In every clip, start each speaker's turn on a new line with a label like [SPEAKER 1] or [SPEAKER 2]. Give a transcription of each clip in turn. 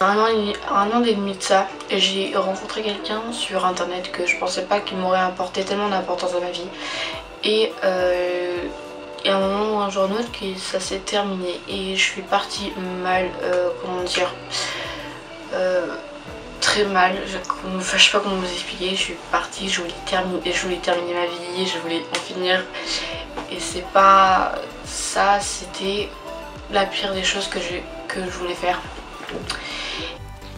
[SPEAKER 1] Un an et demi de ça, j'ai rencontré quelqu'un sur internet que je pensais pas qu'il m'aurait apporté tellement d'importance à ma vie. Et à un moment ou un jour ou un autre, ça s'est terminé. Et je suis partie mal, comment dire, très mal. Je sais pas comment vous expliquer. Je suis partie, je voulais terminer ma vie, je voulais en finir. Et c'est pas ça, c'était la pire des choses que je voulais faire.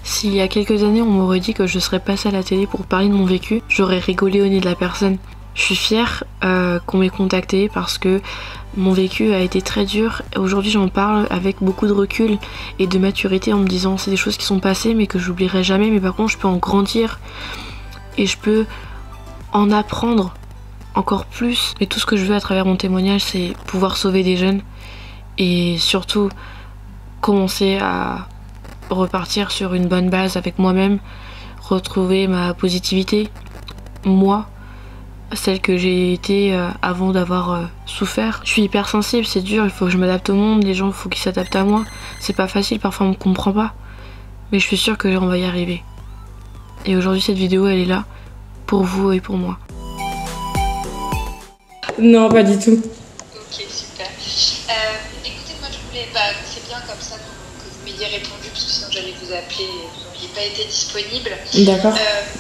[SPEAKER 2] S'il y a quelques années on m'aurait dit que je serais passée à la télé pour parler de mon vécu, j'aurais rigolé au nez de la personne. Je suis fière qu'on m'ait contactée parce que mon vécu a été très dur. Aujourd'hui j'en parle avec beaucoup de recul et de maturité en me disant c'est des choses qui sont passées mais que j'oublierai jamais, mais par contre je peux en grandir et je peux en apprendre encore plus. Et tout ce que je veux à travers mon témoignage, c'est pouvoir sauver des jeunes et surtout commencer à repartir sur une bonne base avec moi-même, retrouver ma positivité, moi, celle que j'ai été avant d'avoir souffert. Je suis hypersensible, c'est dur, il faut que je m'adapte au monde, les gens il faut qu'ils s'adaptent à moi. C'est pas facile, parfois on me comprend pas, mais je suis sûre qu'on va y arriver. Et aujourd'hui cette vidéo elle est là pour vous et pour moi.
[SPEAKER 3] Non, pas du tout.
[SPEAKER 4] Ok, super. Écoutez, moi je voulais, c'est bien comme ça que vous m'ayez répondu, parce que sinon j'allais vous appeler et vous n'auriez pas été disponible.
[SPEAKER 3] D'accord.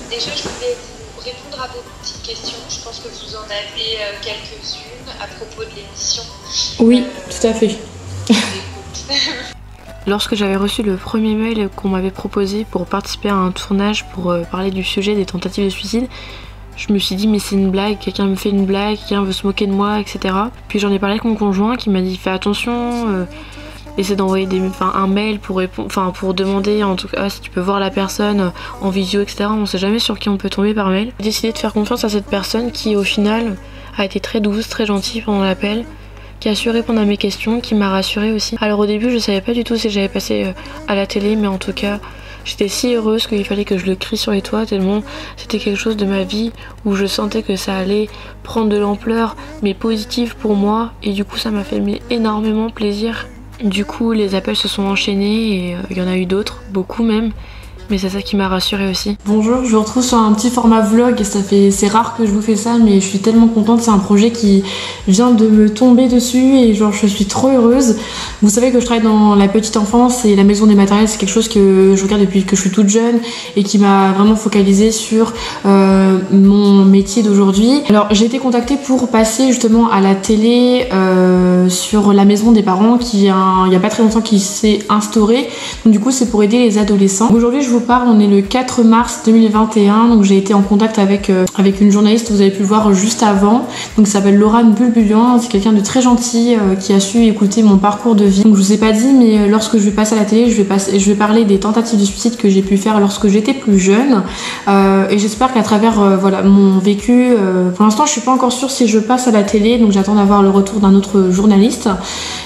[SPEAKER 4] Déjà, je voulais vous répondre à vos petites questions. Je pense que vous en avez quelques-unes à propos de l'émission.
[SPEAKER 3] Oui, tout à fait.
[SPEAKER 2] Lorsque j'avais reçu le premier mail qu'on m'avait proposé pour participer à un tournage pour parler du sujet des tentatives de suicide, je me suis dit mais c'est une blague, quelqu'un me fait une blague, quelqu'un veut se moquer de moi, etc. Puis j'en ai parlé avec mon conjoint qui m'a dit fais attention, essaie d'envoyer un mail pour demander en tout cas si tu peux voir la personne en visio, etc. On sait jamais sur qui on peut tomber par mail. J'ai décidé de faire confiance à cette personne qui au final a été très douce, très gentille pendant l'appel, qui a su répondre à mes questions, qui m'a rassurée aussi. Alors au début je savais pas du tout si j'allais passer à la télé, mais en tout cas j'étais si heureuse qu'il fallait que je le crie sur les toits tellement c'était quelque chose de ma vie où je sentais que ça allait prendre de l'ampleur mais positive pour moi, et du coup ça m'a fait énormément plaisir. Du coup les appels se sont enchaînés et il y en a eu d'autres, beaucoup même. Mais c'est ça qui m'a rassurée aussi.
[SPEAKER 3] Bonjour, je vous retrouve sur un petit format vlog. C'est rare que je vous fais ça, mais je suis tellement contente. C'est un projet qui vient de me tomber dessus et genre je suis trop heureuse. Vous savez que je travaille dans la petite enfance et la maison des matériels, c'est quelque chose que je regarde depuis que je suis toute jeune et qui m'a vraiment focalisée sur mon métier d'aujourd'hui. Alors j'ai été contactée pour passer justement à la télé sur la maison des parents il y a pas très longtemps qui s'est instaurée. Donc du coup c'est pour aider les adolescents. Aujourd'hui je vous parle, on est le 4 mars 2021, donc j'ai été en contact avec une journaliste, vous avez pu le voir juste avant, donc ça s'appelle Laurane Bulbulian, c'est quelqu'un de très gentil qui a su écouter mon parcours de vie. Donc je vous ai pas dit, mais lorsque je vais passer à la télé, je vais parler des tentatives de suicide que j'ai pu faire lorsque j'étais plus jeune, et j'espère qu'à travers voilà, mon vécu, pour l'instant je suis pas encore sûre si je passe à la télé, donc j'attends d'avoir le retour d'un autre journaliste,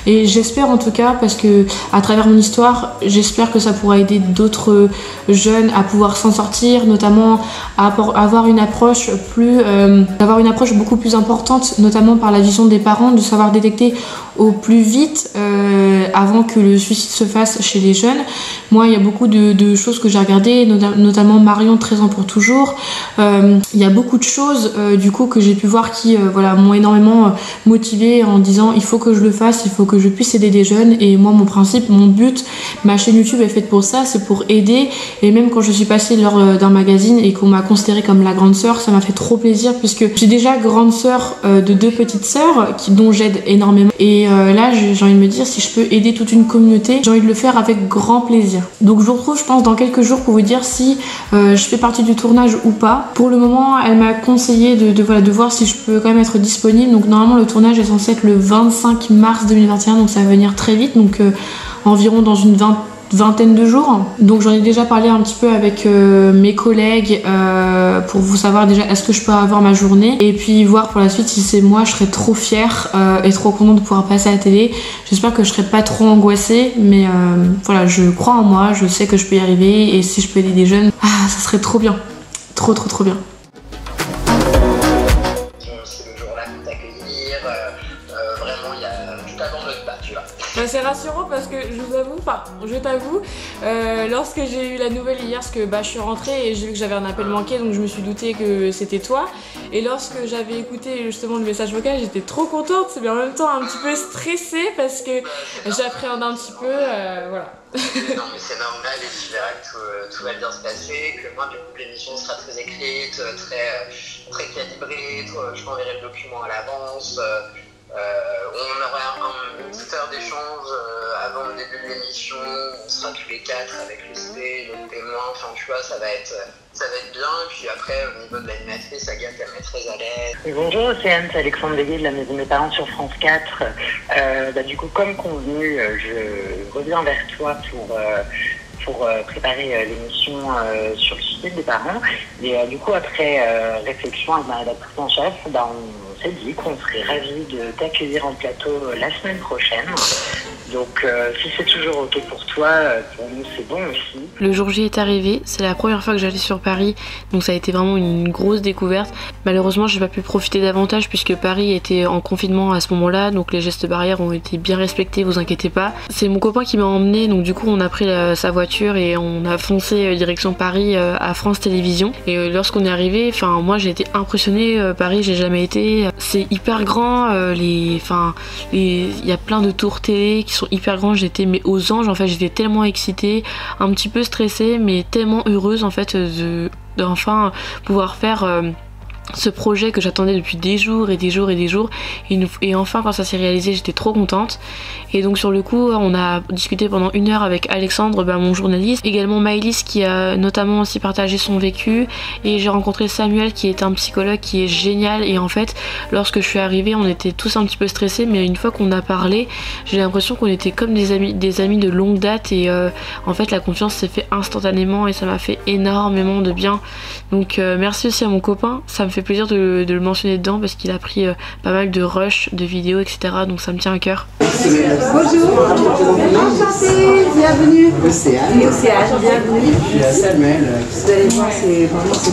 [SPEAKER 3] et j'espère en tout cas, parce que à travers mon histoire, j'espère que ça pourra aider d'autres jeunes à pouvoir s'en sortir, notamment à avoir une approche beaucoup plus importante, notamment par la vision des parents, de savoir détecter au plus vite avant que le suicide se fasse chez les jeunes. Moi il y a beaucoup de choses que j'ai regardées, notamment Marion 13 ans pour toujours. Il y a beaucoup de choses du coup que j'ai pu voir qui voilà, m'ont énormément motivée en disant il faut que je le fasse, il faut que je puisse aider des jeunes. Et moi mon principe, mon but, ma chaîne YouTube est faite pour ça, c'est pour aider. Et même quand je suis passée lors d'un magazine et qu'on m'a considérée comme la grande sœur, ça m'a fait trop plaisir puisque j'ai déjà grande sœur de 2 petites sœurs dont j'aide énormément. Et là j'ai envie de me dire si je peux aider toute une communauté, j'ai envie de le faire avec grand plaisir. Donc je vous retrouve je pense dans quelques jours pour vous dire si je fais partie du tournage ou pas. Pour le moment elle m'a conseillé de voir si je peux quand même être disponible. Donc normalement le tournage est censé être le 25 mars 2021, donc ça va venir très vite, donc environ dans une vingtaine de jours. Donc j'en ai déjà parlé un petit peu avec mes collègues pour vous savoir déjà est-ce que je peux avoir ma journée, et puis voir pour la suite si c'est moi. Je serais trop fière et trop contente de pouvoir passer à la télé. J'espère que je serai pas trop angoissée, mais voilà, je crois en moi, je sais que je peux y arriver, et si je peux aider des jeunes, ça serait trop bien, trop bien.
[SPEAKER 5] C'est le jour-là pour t'accueillir, vraiment il y a tout à dans notre bas, tu vois.
[SPEAKER 3] Bah, c'est rassurant parce que je t'avoue, lorsque j'ai eu la nouvelle hier, parce que bah, je suis rentrée et j'ai vu que j'avais un appel manqué, donc je me suis doutée que c'était toi. Et lorsque j'avais écouté justement le message vocal, j'étais trop contente, mais en même temps un petit peu stressée parce que j'appréhende un petit peu, voilà.
[SPEAKER 5] Non mais c'est normal et tu verras que tout va bien se passer, que moi du coup l'émission sera très écrite, très calibrée, je t'enverrai le document à l'avance. On aura une petite heure d'échange avant le début de l'émission, on sera tous les quatre avec le C, le témoin, enfin tu vois, ça va être bien. Et puis après, au niveau de l'animatrice, Agathe, elle m'est très à l'aise.
[SPEAKER 6] Bonjour Océane, c'est Alexandre Béguet de la Maison des Parents sur France 4. Du coup, comme convenu, je reviens vers toi pour préparer l'émission sur le suicide des parents. Et du coup, après réflexion avec ma rédactrice en chef, on s'est dit qu'on serait ravis de t'accueillir en plateau la semaine prochaine. Donc si c'est toujours ok pour toi, pour nous c'est bon aussi.
[SPEAKER 2] Le jour J est arrivé, c'est la première fois que j'allais sur Paris, donc ça a été vraiment une grosse découverte. Malheureusement j'ai pas pu profiter davantage puisque Paris était en confinement à ce moment-là, donc les gestes barrières ont été bien respectés, vous inquiétez pas. C'est mon copain qui m'a emmené, donc du coup on a pris sa voiture et on a foncé direction Paris à France Télévisions. Et lorsqu'on est arrivé, enfin moi j'ai été impressionnée, Paris j'ai jamais été, c'est hyper grand, il y a plein de tours télé qui sont hyper grands, j'étais mais aux anges en fait, j'étais tellement excitée, un petit peu stressée mais tellement heureuse en fait de enfin pouvoir faire ce projet que j'attendais depuis des jours et des jours et des jours, et enfin quand ça s'est réalisé j'étais trop contente. Et donc sur le coup on a discuté pendant 1 heure avec Alexandre, mon journaliste, également Maëlys qui a notamment aussi partagé son vécu, et j'ai rencontré Samuel qui est un psychologue qui est génial. Et en fait lorsque je suis arrivée on était tous un petit peu stressés, mais une fois qu'on a parlé j'ai l'impression qu'on était comme des amis de longue date, et en fait la confiance s'est fait instantanément et ça m'a fait énormément de bien. Donc merci aussi à mon copain, ça me fait plaisir de le mentionner dedans parce qu'il a pris pas mal de rushs, de vidéos, etc. Donc ça me tient à cœur.
[SPEAKER 7] Bonjour, enchantée, bienvenue. Océane. Bienvenue.
[SPEAKER 8] Je suis Samuel.
[SPEAKER 7] Vous allez voir, c'est vraiment cool.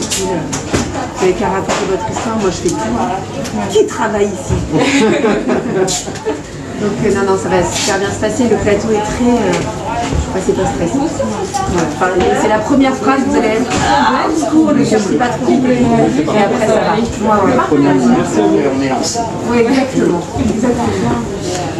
[SPEAKER 7] Vous avez qu'à raconter votre histoire, moi je fais tout. Qui travaille ici? Donc non, ça va super bien se passer. Le plateau est très... c'est pas stressant. Voilà. C'est la première phrase, vous allez être ne cherchez pas trop vite. Et après ça va.
[SPEAKER 8] La première immersion, on est lancé.
[SPEAKER 7] Oui, exactement.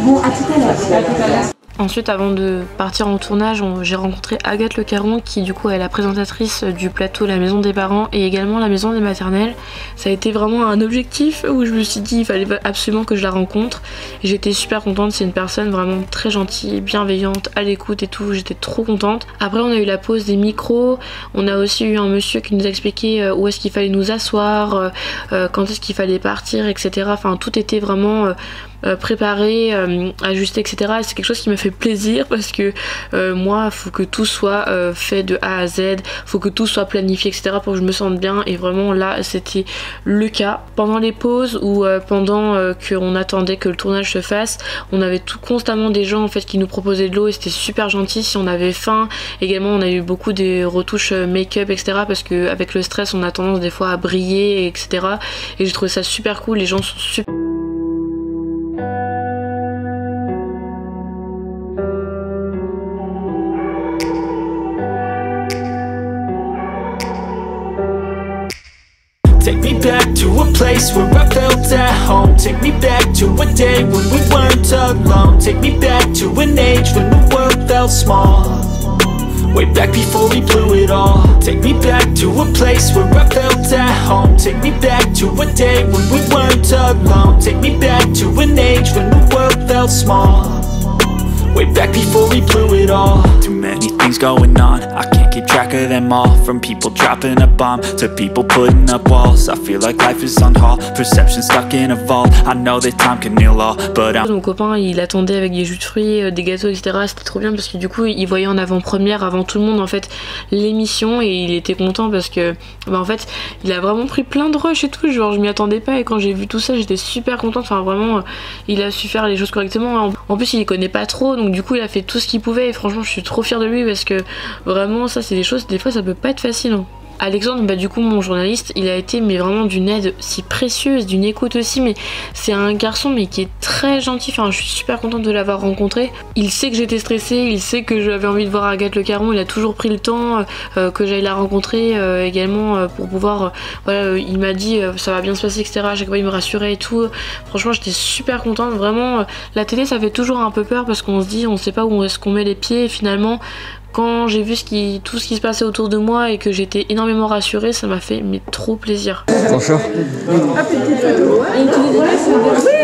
[SPEAKER 7] Bon, à tout à l'heure.
[SPEAKER 2] Ensuite, avant de partir en tournage, j'ai rencontré Agathe Le Caron qui du coup est la présentatrice du plateau La Maison des Parents et également La Maison des Maternelles. Ça a été vraiment un objectif où je me suis dit il fallait absolument que je la rencontre, et j'étais super contente. C'est une personne vraiment très gentille, bienveillante, à l'écoute et tout, j'étais trop contente. Après on a eu la pause des micros, on a aussi eu un monsieur qui nous a expliqué où est-ce qu'il fallait nous asseoir, quand est-ce qu'il fallait partir, etc. Enfin tout était vraiment... préparé, ajusté, etc. Et c'est quelque chose qui m'a fait plaisir parce que moi, faut que tout soit fait de A à Z, faut que tout soit planifié, etc. pour que je me sente bien. Et vraiment là, c'était le cas. Pendant les pauses ou pendant qu'on attendait que le tournage se fasse, on avait constamment des gens en fait qui nous proposaient de l'eau et c'était super gentil si on avait faim. Également, on a eu beaucoup des retouches make-up, etc. parce que avec le stress, on a tendance des fois à briller, etc. Et j'ai trouvé ça super cool. Les gens sont super...
[SPEAKER 9] Take me back to a place where I felt at home. Take me back to a day when we weren't alone. Take me back to an age when the world felt small. Way back before we blew it all. Take me back to a place where I felt at home. Take me back to a day when we weren't alone. Take me back to an age when the world felt small. Way back before we blew it all. Too many things going on, I can't keep track of them all. From people dropping a bomb to people putting up walls. I feel like life is on hold, perception stuck in a vault. I know that time can heal all, but
[SPEAKER 2] Mon copain il attendait avec des jus de fruits, des gâteaux, etc. C'était trop bien parce que du coup il voyait en avant-première avant tout le monde en fait l'émission, et il était content parce que en fait il a vraiment pris plein de rushs et tout, genre je m'y attendais pas, et quand j'ai vu tout ça j'étais super contente. Enfin vraiment il a su faire les choses correctement. En plus il les connaît pas trop, donc du coup il a fait tout ce qu'il pouvait, et franchement je suis trop fière de lui parce que vraiment ça c'est des choses, des fois ça peut pas être facile hein. Alexandre, bah du coup mon journaliste, il a été mais vraiment d'une aide si précieuse, d'une écoute aussi, mais c'est un garçon mais qui est très gentil, enfin je suis super contente de l'avoir rencontré. Il sait que j'étais stressée, il sait que j'avais envie de voir Agathe Le Caron, il a toujours pris le temps que j'aille la rencontrer également pour pouvoir, voilà, il m'a dit ça va bien se passer etc, à chaque fois il me rassurait et tout. Franchement j'étais super contente, vraiment la télé ça fait toujours un peu peur parce qu'on se dit on sait pas où est-ce qu'on met les pieds et finalement quand j'ai vu tout ce qui se passait autour de moi et que j'étais énormément rassurée, ça m'a fait mais trop plaisir.
[SPEAKER 10] Bonjour.
[SPEAKER 7] Oui,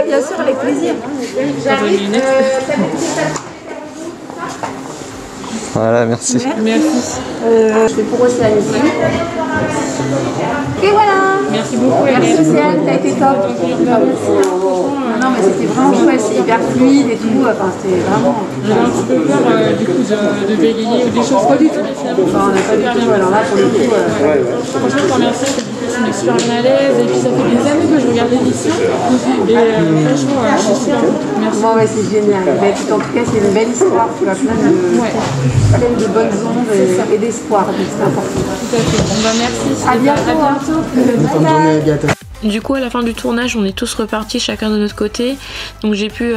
[SPEAKER 7] bien sûr, avec plaisir. J'arrive.
[SPEAKER 10] Voilà, merci.
[SPEAKER 7] Merci. Je fais pour Océane ici. Et voilà. Merci beaucoup. Merci Océane, t'as été top. Non mais c'était vraiment chouette, c'est hyper fluide et tout. Enfin c'était vraiment.
[SPEAKER 3] J'avais un petit peu peur du coup de bégayer ou des choses pas du tout.
[SPEAKER 7] Enfin, on n'a pas du tout. Alors là pour le coup.
[SPEAKER 3] Franchement je te remercie, je suis super bien à l'aise et puis ça fait des années que je regarde l'émission et franchement je suis super contente. Merci.
[SPEAKER 7] Bon ouais c'est génial. Bah, écoute, en tout cas c'est une belle histoire, tu vois, plein de bonnes ondes et d'espoir, donc c'est important.
[SPEAKER 3] Tout à fait. Bon bah merci.
[SPEAKER 7] À bientôt.
[SPEAKER 10] Bonne journée Agathe.
[SPEAKER 2] Du coup à la fin du tournage on est tous repartis chacun de notre côté, donc j'ai pu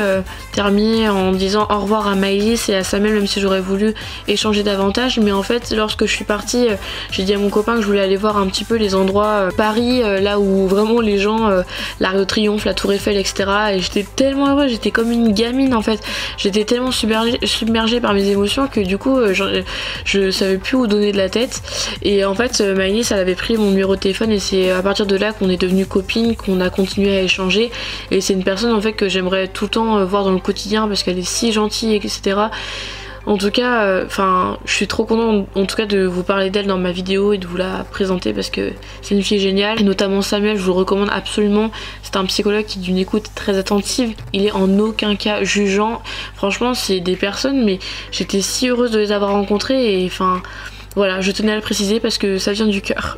[SPEAKER 2] terminer en disant au revoir à Maëlys et à Samuel, même si j'aurais voulu échanger davantage, mais en fait lorsque je suis partie j'ai dit à mon copain que je voulais aller voir un petit peu les endroits Paris, là où vraiment les gens, l'Arc de Triomphe, la Tour Eiffel etc, et j'étais tellement heureuse, j'étais comme une gamine en fait, j'étais tellement submergée par mes émotions que du coup je savais plus où donner de la tête, et en fait Maëlys elle avait pris mon numéro de téléphone et c'est à partir de là qu'on est devenus copine, qu'on a continué à échanger, et c'est une personne en fait que j'aimerais tout le temps voir dans le quotidien parce qu'elle est si gentille etc. En tout cas, je suis trop contente en tout cas de vous parler d'elle dans ma vidéo et de vous la présenter parce que c'est une fille géniale, et notamment Samuel, je vous le recommande absolument. C'est un psychologue qui est d'une écoute très attentive, il est en aucun cas jugeant. Franchement c'est des personnes, mais j'étais si heureuse de les avoir rencontrées, et voilà, je tenais à le préciser parce que ça vient du cœur.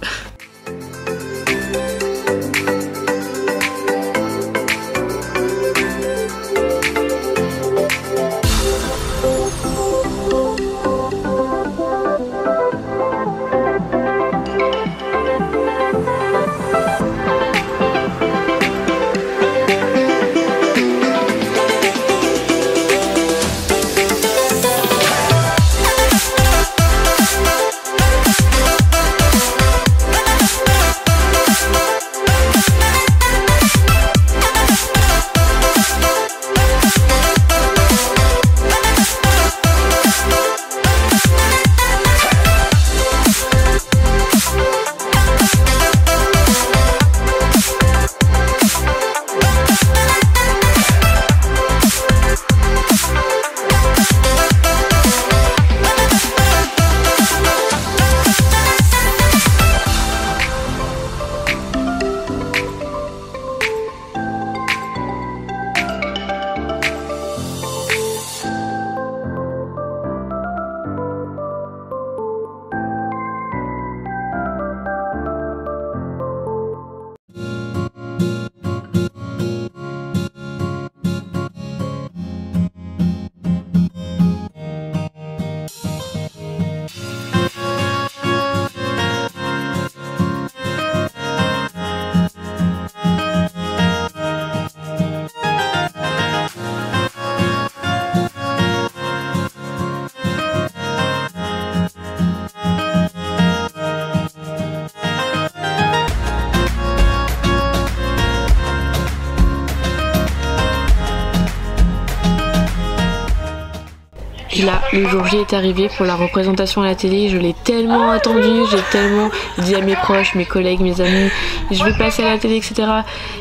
[SPEAKER 2] Et là, le jour J est arrivé pour la représentation à la télé, je l'ai tellement attendu, j'ai tellement dit à mes proches, mes collègues, mes amis, je vais passer à la télé, etc.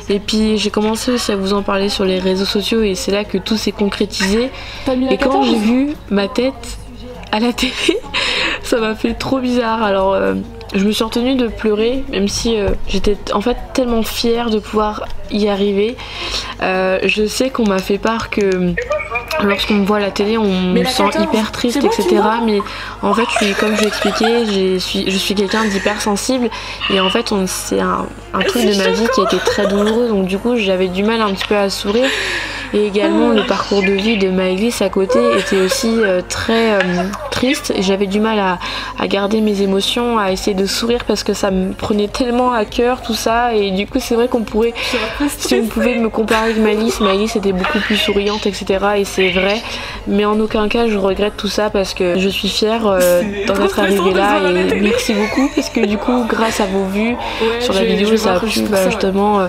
[SPEAKER 2] Et puis j'ai commencé aussi à vous en parler sur les réseaux sociaux et c'est là que tout s'est concrétisé. Et quand j'ai vu ma tête à la télé, ça m'a fait trop bizarre. Alors je me suis retenue de pleurer, même si j'étais en fait tellement fière de pouvoir y arriver. Je sais qu'on m'a fait part que lorsqu'on me voit à la télé, on me sent hyper triste, etc. Mais en fait, comme je l'ai expliqué, je suis quelqu'un d'hypersensible. Et en fait, c'est un truc de ma vie qui a été très douloureux. Donc du coup, j'avais du mal un petit peu à sourire. Et également, le parcours de vie de Maëlys à côté était aussi très triste et j'avais du mal à garder mes émotions, à essayer de sourire parce que ça me prenait tellement à cœur tout ça. Et du coup c'est vrai qu'on pourrait, si on pouvait me comparer avec Maëlys était beaucoup plus souriante, etc. Et c'est vrai, mais en aucun cas je regrette tout ça parce que je suis fière d'en être arrivée là. Et merci beaucoup parce que du coup grâce à vos vues sur la vidéo ça a pu justement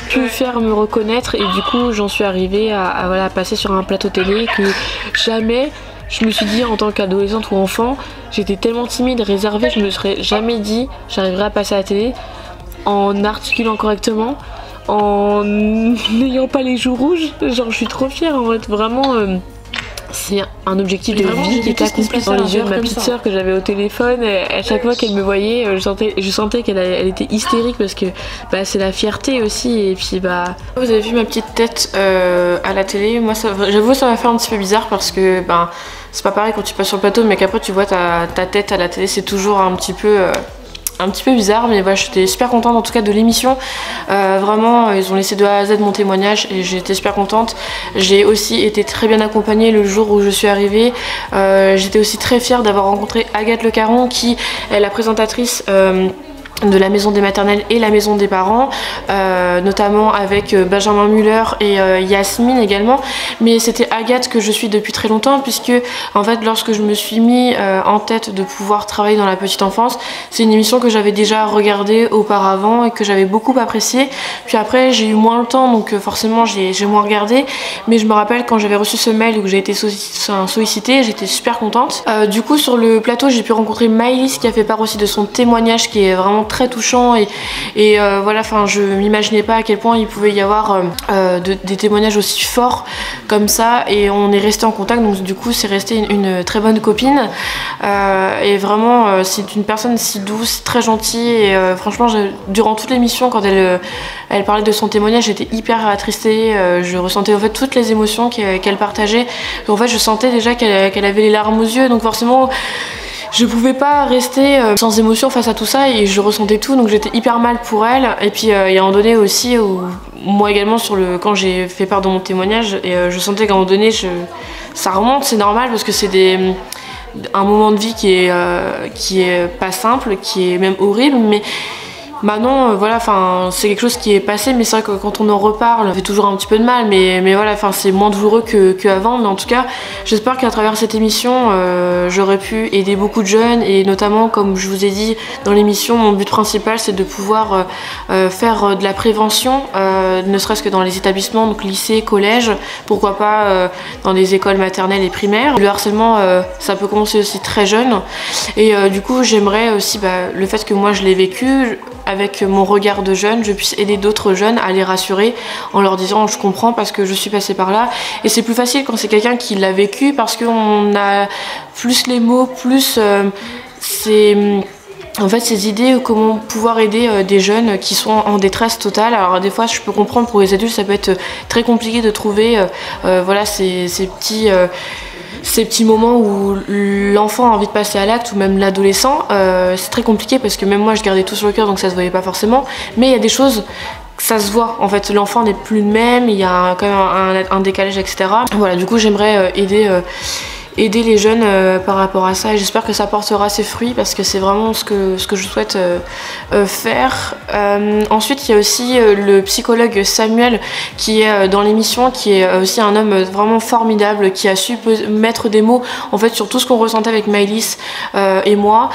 [SPEAKER 2] pu faire me reconnaître. Et du coup j'en suis arrivée à voilà, passer sur un plateau télé que jamais je me suis dit en tant qu'adolescente ou enfant, j'étais tellement timide, réservée, je me serais jamais dit j'arriverais à passer à la télé en articulant correctement, en n'ayant pas les joues rouges. Genre je suis trop fière en fait, vraiment. C'est un objectif de vie qui est accompli dans les yeux de ma petite sœur que j'avais au téléphone. Et à chaque fois qu'elle me voyait, je sentais qu'elle était hystérique parce que c'est la fierté aussi. Et puis vous avez vu ma petite tête à la télé. Moi j'avoue ça m'a fait un petit peu bizarre parce que c'est pas pareil quand tu passes sur le plateau mais qu'après tu vois ta tête à la télé, c'est toujours un petit peu bizarre, mais voilà, j'étais super contente en tout cas de l'émission. Vraiment, ils ont laissé de A à Z mon témoignage et j'étais super contente. J'ai aussi été très bien accompagnée le jour où je suis arrivée. J'étais aussi très fière d'avoir rencontré Agathe Le Caron qui est la présentatrice de la maison des maternelles et la maison des parents, notamment avec Benjamin Muller et Yasmine également. Mais c'était Agathe que je suis depuis très longtemps puisque en fait lorsque je me suis mis en tête de pouvoir travailler dans la petite enfance, c'est une émission que j'avais déjà regardée auparavant et que j'avais beaucoup appréciée. Puis après j'ai eu moins le temps donc forcément j'ai moins regardé, mais je me rappelle quand j'avais reçu ce mail où j'ai été sollicitée, j'étais super contente. Du coup sur le plateau j'ai pu rencontrer Maëlys qui a fait part aussi de son témoignage qui est vraiment très touchant et voilà, enfin je m'imaginais pas à quel point il pouvait y avoir des témoignages aussi forts comme ça, et on est resté en contact, donc du coup c'est resté une très bonne copine et vraiment c'est une personne si douce, très gentille et franchement durant toute l'émission quand elle parlait de son témoignage j'étais hyper attristée, je ressentais en fait toutes les émotions qu'elle partageait, et en fait je sentais déjà qu'elle avait les larmes aux yeux, donc forcément je pouvais pas rester sans émotion face à tout ça et je ressentais tout, donc j'étais hyper mal pour elle. Et puis il y a un moment donné aussi où moi également quand j'ai fait part de mon témoignage et je sentais qu'à un moment donné ça remonte, c'est normal parce que c'est un moment de vie qui est pas simple, qui est même horrible, mais maintenant voilà, enfin c'est quelque chose qui est passé, mais c'est vrai que quand on en reparle, on fait toujours un petit peu de mal, mais voilà, enfin c'est moins douloureux qu'avant, mais en tout cas j'espère qu'à travers cette émission j'aurais pu aider beaucoup de jeunes, et notamment comme je vous ai dit dans l'émission, mon but principal c'est de pouvoir faire de la prévention, ne serait-ce que dans les établissements, donc lycée, collège, pourquoi pas dans des écoles maternelles et primaires. Le harcèlement ça peut commencer aussi très jeune, et du coup j'aimerais aussi le fait que moi je l'ai vécu, avec mon regard de jeune, je puisse aider d'autres jeunes à les rassurer en leur disant je comprends parce que je suis passée par là. Et c'est plus facile quand c'est quelqu'un qui l'a vécu parce qu'on a plus les mots, plus en fait ces idées comment pouvoir aider des jeunes qui sont en détresse totale. Alors des fois je peux comprendre, pour les adultes ça peut être très compliqué de trouver voilà, ces petits moments où l'enfant a envie de passer à l'acte, ou même l'adolescent, c'est très compliqué parce que même moi je gardais tout sur le cœur donc ça se voyait pas forcément, mais il y a des choses, ça se voit en fait, l'enfant n'est plus le même, il y a quand même un décalage, etc. Voilà, du coup j'aimerais aider les jeunes par rapport à ça, et j'espère que ça portera ses fruits parce que c'est vraiment ce que je souhaite faire. Ensuite il y a aussi le psychologue Samuel qui est dans l'émission, qui est aussi un homme vraiment formidable, qui a su mettre des mots en fait sur tout ce qu'on ressentait avec Maëlys et moi,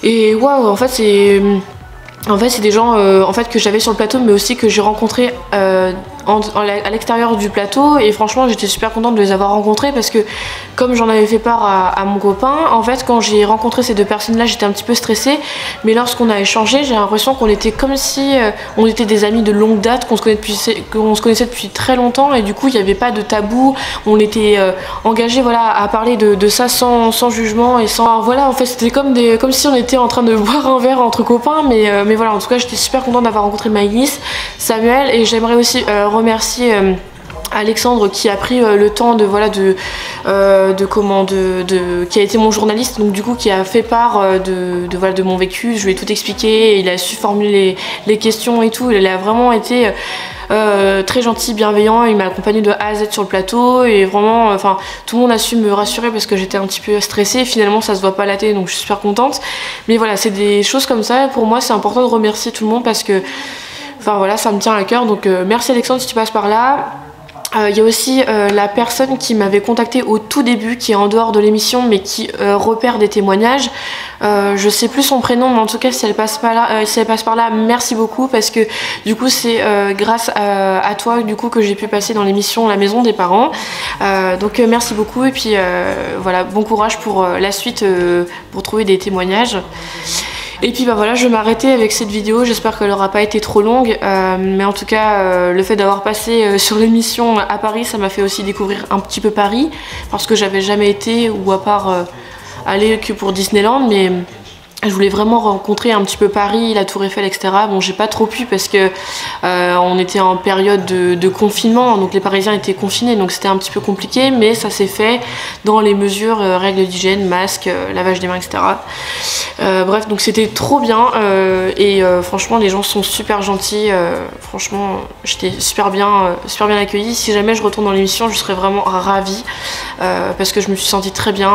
[SPEAKER 2] et waouh, en fait c'est des gens en fait que j'avais sur le plateau mais aussi que j'ai rencontrés à l'extérieur du plateau, et franchement j'étais super contente de les avoir rencontrés parce que comme j'en avais fait part à mon copain, en fait quand j'ai rencontré ces deux personnes là j'étais un petit peu stressée, mais lorsqu'on a échangé j'ai l'impression qu'on était comme si on était des amis de longue date, qu'on se connaissait depuis très longtemps, et du coup il n'y avait pas de tabou, on était engagés voilà, à parler de ça sans jugement et sans... Voilà, en fait c'était comme si on était en train de boire un verre entre copains, mais voilà, en tout cas j'étais super contente d'avoir rencontré Maëlys, Samuel, et j'aimerais aussi remercier Alexandre qui a pris le temps de qui a été mon journaliste, donc du coup qui a fait part de mon vécu. Je lui ai tout expliqué, il a su formuler les questions et tout. Il a vraiment été très gentil, bienveillant. Il m'a accompagné de A à Z sur le plateau et vraiment, enfin, tout le monde a su me rassurer parce que j'étais un petit peu stressée. Finalement, ça se voit pas à la télé, donc je suis super contente. Mais voilà, c'est des choses comme ça. Pour moi, c'est important de remercier tout le monde parce que, enfin voilà, ça me tient à cœur. Donc merci Alexandre si tu passes par là. Il y a aussi la personne qui m'avait contactée au tout début, qui est en dehors de l'émission, mais qui repère des témoignages. Je sais plus son prénom, mais en tout cas si elle passe par là, merci beaucoup, parce que du coup c'est grâce à toi du coup que j'ai pu passer dans l'émission La Maison des Parents. Donc merci beaucoup, et puis voilà, bon courage pour la suite, pour trouver des témoignages. Et puis bah voilà, je vais m'arrêter avec cette vidéo, j'espère qu'elle n'aura pas été trop longue, mais en tout cas le fait d'avoir passé sur l'émission à Paris, ça m'a fait aussi découvrir un petit peu Paris, parce que j'avais jamais été, ou à part aller que pour Disneyland, mais je voulais vraiment rencontrer un petit peu Paris, la Tour Eiffel, etc. Bon, j'ai pas trop pu parce que on était en période de confinement, donc les Parisiens étaient confinés, donc c'était un petit peu compliqué, mais ça s'est fait dans les mesures, règles d'hygiène, masques, lavage des mains, etc. Bref, donc c'était trop bien, et franchement les gens sont super gentils, franchement j'étais super bien accueillie. Si jamais je retourne dans l'émission, je serais vraiment ravie, parce que je me suis sentie très bien,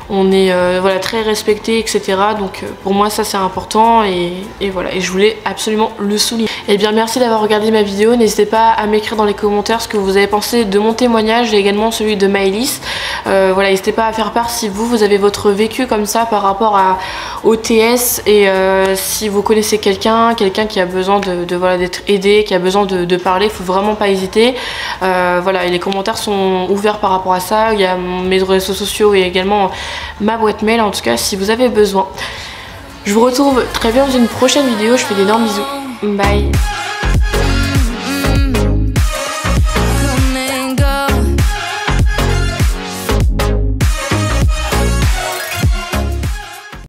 [SPEAKER 2] on est voilà, très respecté, etc. Donc pour moi ça c'est important, et voilà, et je voulais absolument le souligner. Et bien merci d'avoir regardé ma vidéo, n'hésitez pas à m'écrire dans les commentaires ce que vous avez pensé de mon témoignage et également celui de Maëlys. Voilà, n'hésitez pas à faire part si vous avez votre vécu comme ça par rapport au TS, et si vous connaissez quelqu'un qui a besoin voilà, d'être aidé, qui a besoin de parler, il faut vraiment pas hésiter. Voilà, et les commentaires sont ouverts par rapport à ça, il y a mes réseaux sociaux et également ma boîte mail, en tout cas si vous avez besoin. Je vous retrouve très bien dans une prochaine vidéo, je fais d'énormes bisous, bye.